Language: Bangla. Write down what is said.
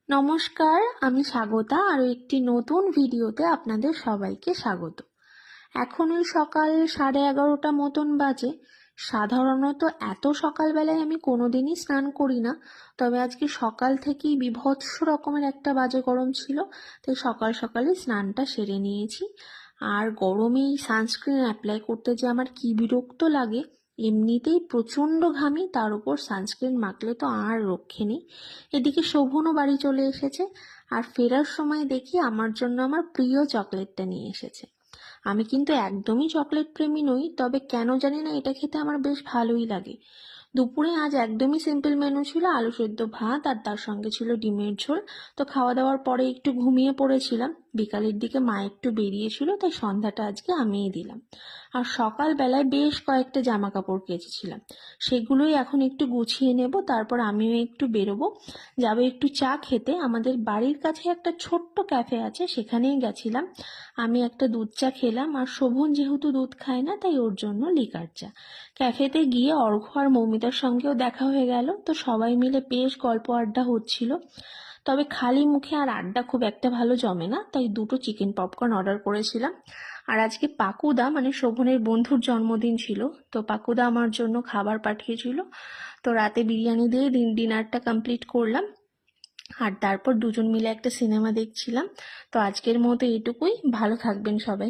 নমস্কার, আমি স্বাগতা আরও একটি নতুন ভিডিওতে আপনাদের সবাইকে স্বাগত। এখন ওই সকাল 11:30 মতন বাজে। সাধারণত এত সকালবেলায় আমি কোনোদিনই স্নান করি না, তবে আজকে সকাল থেকেই বীভৎস রকমের একটা বাজে গরম ছিল, তাই সকাল সকালই স্নানটা সেরে নিয়েছি। আর গরমে এই সানস্ক্রিন অ্যাপ্লাই করতে যে আমার কি বিরক্ত লাগে। এমনিতেই প্রচণ্ড ঘামি, তার উপর সানস্ক্রিন মাখলে তো আর রক্ষে নেই। এদিকে শোভনও বাড়ি চলে এসেছে, আর ফেরার সময় দেখি আমার জন্য আমার প্রিয় চকলেটটা নিয়ে এসেছে। আমি কিন্তু একদমই চকলেট প্রেমী নই, তবে কেন জানি না এটা খেতে আমার বেশ ভালোই লাগে। দুপুরে আজ একদমই সিম্পল মেনু ছিল, আলু সেদ্ধ ভাত আর তার সঙ্গে ছিল ডিমের ঝোল। তো খাওয়া দাওয়ার পরে একটু ঘুমিয়ে পড়েছিলাম। বিকালের দিকে মা একটু বেরিয়েছিল, তাই সন্ধ্যাটা আজকে আমিই দিলাম। আর সকালবেলায় বেশ কয়েকটা জামা কাপড় কেচেছিলাম, সেগুলোই এখন একটু গুছিয়ে নেব, তারপর আমিও একটু বেরোবো, যাবো একটু চা খেতে। আমাদের বাড়ির কাছে একটা ছোট্ট ক্যাফে আছে, সেখানেই গেছিলাম। আমি একটা দুধ চা খেলাম, আর শোভন যেহেতু দুধ খায় না, তাই ওর জন্য লিকার চা। ক্যাফেতে গিয়ে অর্ঘ্য আর মৌমিতার সঙ্গেও দেখা হয়ে গেল, তো সবাই মিলে বেশ গল্প আড্ডা হচ্ছিল। তবে খালি মুখে আর আড্ডা খুব একটা ভালো জমে না, তাই দুটো চিকেন পপকর্ন অর্ডার করেছিলাম। আর আজকে পাকুদা মানে শোভনের বন্ধুর জন্মদিন ছিল, তো পাকুদা আমার জন্য খাবার পাঠিয়েছিল। তো রাতে বিরিয়ানি দিয়ে ডিনারটা কমপ্লিট করলাম, আর তারপর দুজন মিলে একটা সিনেমা দেখছিলাম। তো আজকের মতো এটুকুই, ভালো থাকবেন সবাই।